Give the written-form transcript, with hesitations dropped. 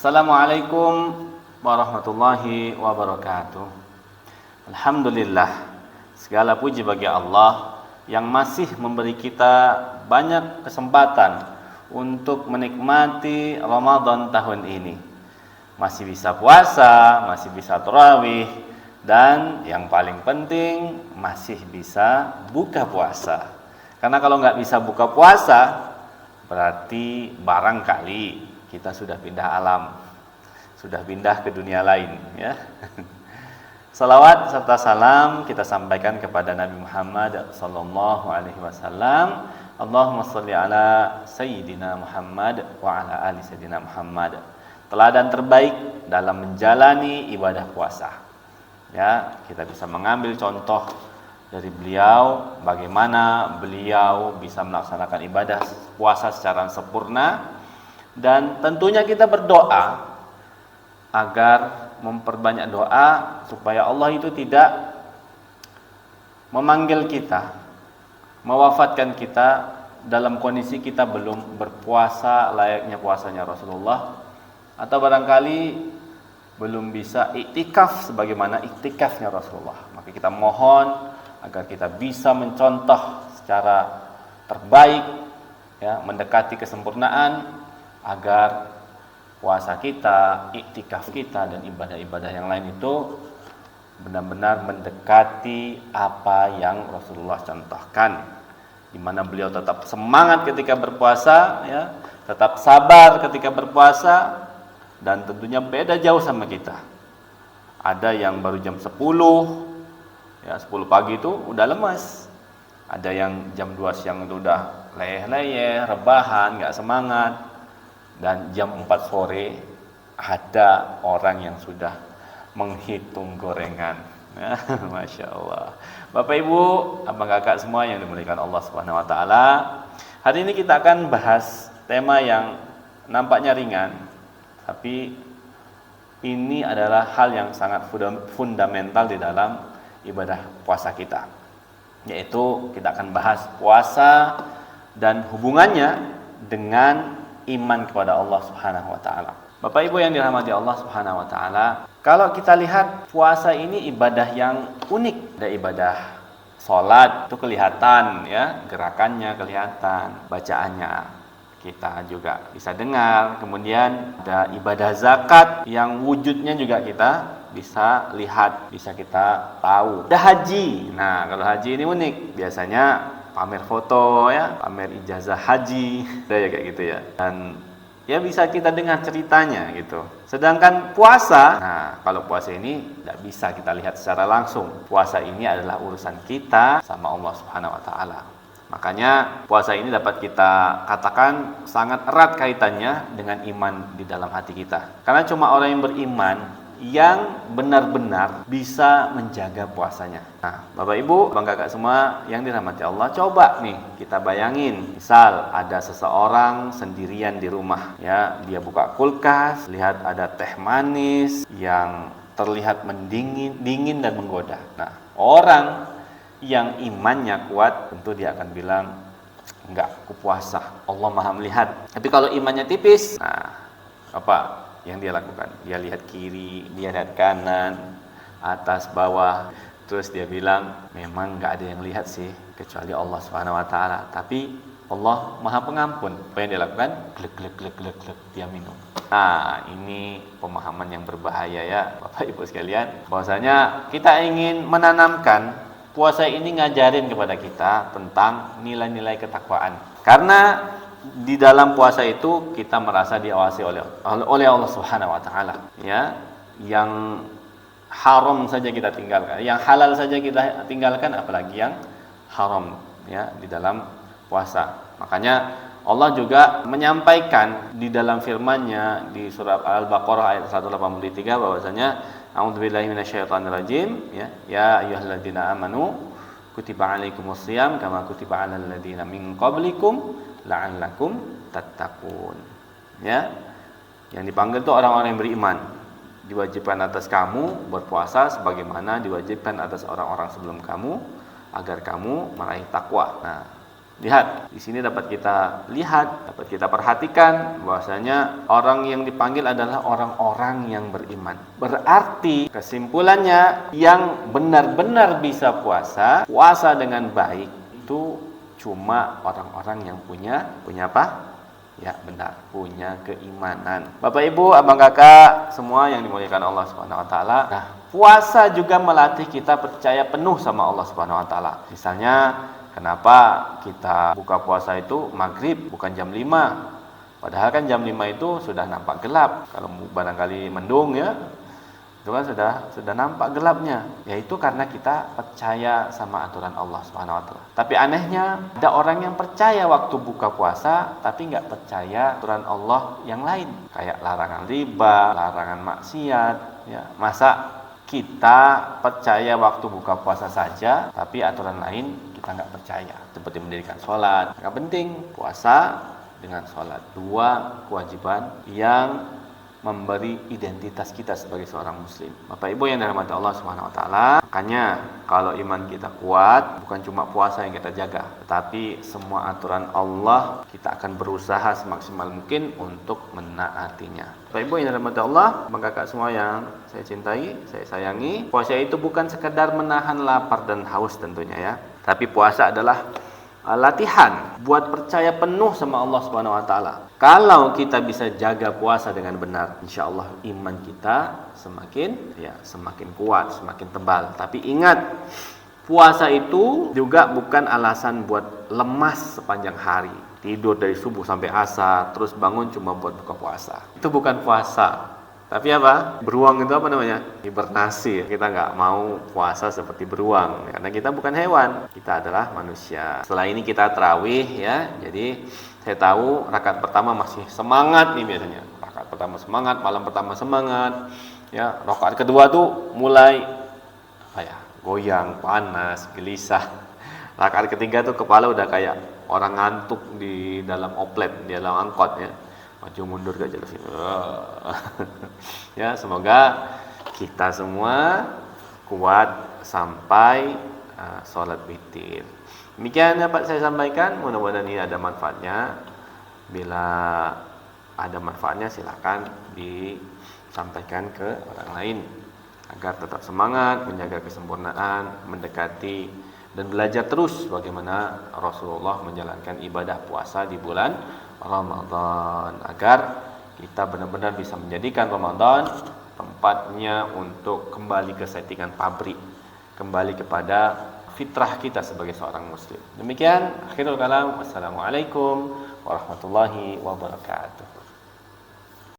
Assalamualaikum warahmatullahi wabarakatuh. Alhamdulillah, segala puji bagi Allah yang masih memberi kita banyak kesempatan untuk menikmati Ramadan tahun ini. Masih bisa puasa, masih bisa tarawih, dan yang paling penting masih bisa buka puasa. Karena kalau nggak bisa buka puasa, berarti barangkali kita sudah pindah alam, sudah pindah ke dunia lain, ya. Salawat serta salam kita sampaikan kepada Nabi Muhammad sallallahu alaihi wasallam. Allahumma shalli ala sayyidina Muhammad wa ala ali sayyidina Muhammad. Teladan terbaik dalam menjalani ibadah puasa. Ya, kita bisa mengambil contoh dari beliau, bagaimana beliau bisa melaksanakan ibadah puasa secara sempurna. Dan tentunya kita berdoa agar memperbanyak doa supaya Allah itu tidak memanggil kita, mewafatkan kita dalam kondisi kita belum berpuasa layaknya puasanya Rasulullah, atau barangkali belum bisa iktikaf sebagaimana iktikafnya Rasulullah. Maka kita mohon agar kita bisa mencontoh secara terbaik, ya, mendekati kesempurnaan, agar puasa kita, iktikaf kita, dan ibadah-ibadah yang lain itu benar-benar mendekati apa yang Rasulullah contohkan, di mana beliau tetap semangat ketika berpuasa, ya, tetap sabar ketika berpuasa, dan tentunya beda jauh sama kita. Ada yang baru jam 10, ya, 10 pagi itu udah lemas. Ada yang jam 2 siang itu udah leyeh-leyeh, rebahan, nggak semangat. Dan jam 4 sore ada orang yang sudah menghitung gorengan. Masya Allah. Bapak Ibu, abang kakak semua yang dimuliakan Allah Subhanahu Wa Taala. Hari ini kita akan bahas tema yang nampaknya ringan, tapi ini adalah hal yang sangat fundamental di dalam ibadah puasa kita. Yaitu kita akan bahas puasa dan hubungannya dengan iman kepada Allah Subhanahu wa taala. Bapak Ibu yang dirahmati Allah Subhanahu wa taala, kalau kita lihat puasa ini ibadah yang unik. Ada ibadah salat itu kelihatan, ya, gerakannya kelihatan, bacaannya kita juga bisa dengar. Kemudian ada ibadah zakat yang wujudnya juga kita bisa lihat, bisa kita tahu. Ada haji. Nah, kalau haji ini unik. Biasanya pamer foto, ya, pamer ijazah haji, ya kayak gitu, ya. Dan ya bisa kita dengar ceritanya gitu. Sedangkan puasa, nah kalau puasa ini tidak bisa kita lihat secara langsung. Puasa ini adalah urusan kita sama Allah Subhanahu wa taala. Makanya puasa ini dapat kita katakan sangat erat kaitannya dengan iman di dalam hati kita. Karena cuma orang yang beriman yang benar-benar bisa menjaga puasanya. Nah, Bapak Ibu, Bang Kakak semua yang dirahmati Allah, coba nih kita bayangin, misal ada seseorang sendirian di rumah, ya, dia buka kulkas, lihat ada teh manis yang terlihat dingin dan menggoda. Nah, orang yang imannya kuat tentu dia akan bilang, enggak, aku puasa, Allah Maha melihat. Tapi kalau imannya tipis, nah, apa yang dia lakukan? Dia lihat kiri, dia lihat kanan, atas, bawah, terus dia bilang, memang nggak ada yang lihat sih kecuali Allah Subhanahu Wa Taala. Tapi Allah Maha Pengampun. Apa yang dia lakukan? Glek, dia minum. Nah, ini pemahaman yang berbahaya, ya, Bapak Ibu sekalian. Bahwasanya kita ingin menanamkan puasa ini ngajarin kepada kita tentang nilai-nilai ketakwaan. Karena di dalam puasa itu kita merasa diawasi oleh Allah Subhanahu wa taala, ya. Yang haram saja kita tinggalkan, yang halal saja kita tinggalkan, apalagi yang haram, ya, di dalam puasa. Makanya Allah juga menyampaikan di dalam firman-Nya di surah Al-Baqarah ayat 183 bahwasanya a'udzubillahi minasyaitonirrajim, ya ayyuhalladzina amanu kutiba alaikumusiyam kama kutiba alal ladzina min qablikum la'allakum tattaqun. Ya. Yang dipanggil itu orang-orang yang beriman. Diwajibkan atas kamu berpuasa sebagaimana diwajibkan atas orang-orang sebelum kamu agar kamu meraih takwa. Nah, Lihat, di sini dapat kita lihat, dapat kita perhatikan bahwasanya orang yang dipanggil adalah orang-orang yang beriman. Berarti kesimpulannya yang benar-benar bisa puasa dengan baik itu cuma orang-orang yang punya apa? Ya benar, punya keimanan. Bapak Ibu, abang kakak, semua yang dimuliakan Allah Subhanahu wa taala. Nah, puasa juga melatih kita percaya penuh sama Allah Subhanahu wa taala. Misalnya, kenapa kita buka puasa itu maghrib bukan jam 5? Padahal kan jam 5 itu sudah nampak gelap. Kalau barangkali mendung ya, itu kan sudah nampak gelapnya. Yaitu karena kita percaya sama aturan Allah Subhanahu wa taala. Tapi anehnya ada orang yang percaya waktu buka puasa tapi nggak percaya aturan Allah yang lain, kayak larangan riba, larangan maksiat, ya. Masa kita percaya waktu buka puasa saja tapi aturan lain kita nggak percaya, seperti mendirikan sholat. Nggak penting, puasa dengan sholat, dua kewajiban yang memberi identitas kita sebagai seorang muslim. Bapak Ibu yang dirahmati Allah Subhanahu wa taala, makanya kalau iman kita kuat, bukan cuma puasa yang kita jaga, tetapi semua aturan Allah kita akan berusaha semaksimal mungkin untuk menaatinya. Bapak Ibu yang dirahmati Allah, abang kakak semua yang saya cintai, saya sayangi, puasa itu bukan sekedar menahan lapar dan haus tentunya ya. Tapi puasa adalah latihan buat percaya penuh sama Allah Subhanahu wa taala. Kalau kita bisa jaga puasa dengan benar, insya Allah iman kita semakin kuat, semakin tebal. Tapi ingat, puasa itu juga bukan alasan buat lemas sepanjang hari, tidur dari subuh sampai asar, terus bangun cuma buat buka puasa. Itu bukan puasa. Tapi apa? Beruang itu apa namanya? Hibernasi. Kita nggak mau puasa seperti beruang karena kita bukan hewan, kita adalah manusia. Setelah ini kita tarawih ya. Jadi saya tahu rakaat pertama masih semangat nih biasanya. Rakaat pertama semangat, malam pertama semangat. Ya, rakaat kedua tuh mulai goyang, panas, gelisah. Rakaat ketiga tuh kepala udah kayak orang ngantuk di dalam oplet, di dalam angkot ya. Maju mundur gak jelas. Ya, semoga kita semua kuat sampai sholat witir. Demikian dapat saya sampaikan, mudah-mudahan ini ada manfaatnya. Bila ada manfaatnya silakan disampaikan ke orang lain agar tetap semangat, menjaga kesempurnaan, mendekati dan belajar terus bagaimana Rasulullah menjalankan ibadah puasa di bulan Ramadan, agar kita benar-benar bisa menjadikan Ramadan tempatnya untuk kembali ke settingan pabrik, kembali kepada fitrah kita sebagai seorang muslim. Demikian akhirul kalam. Wassalamualaikum warahmatullahi wabarakatuh.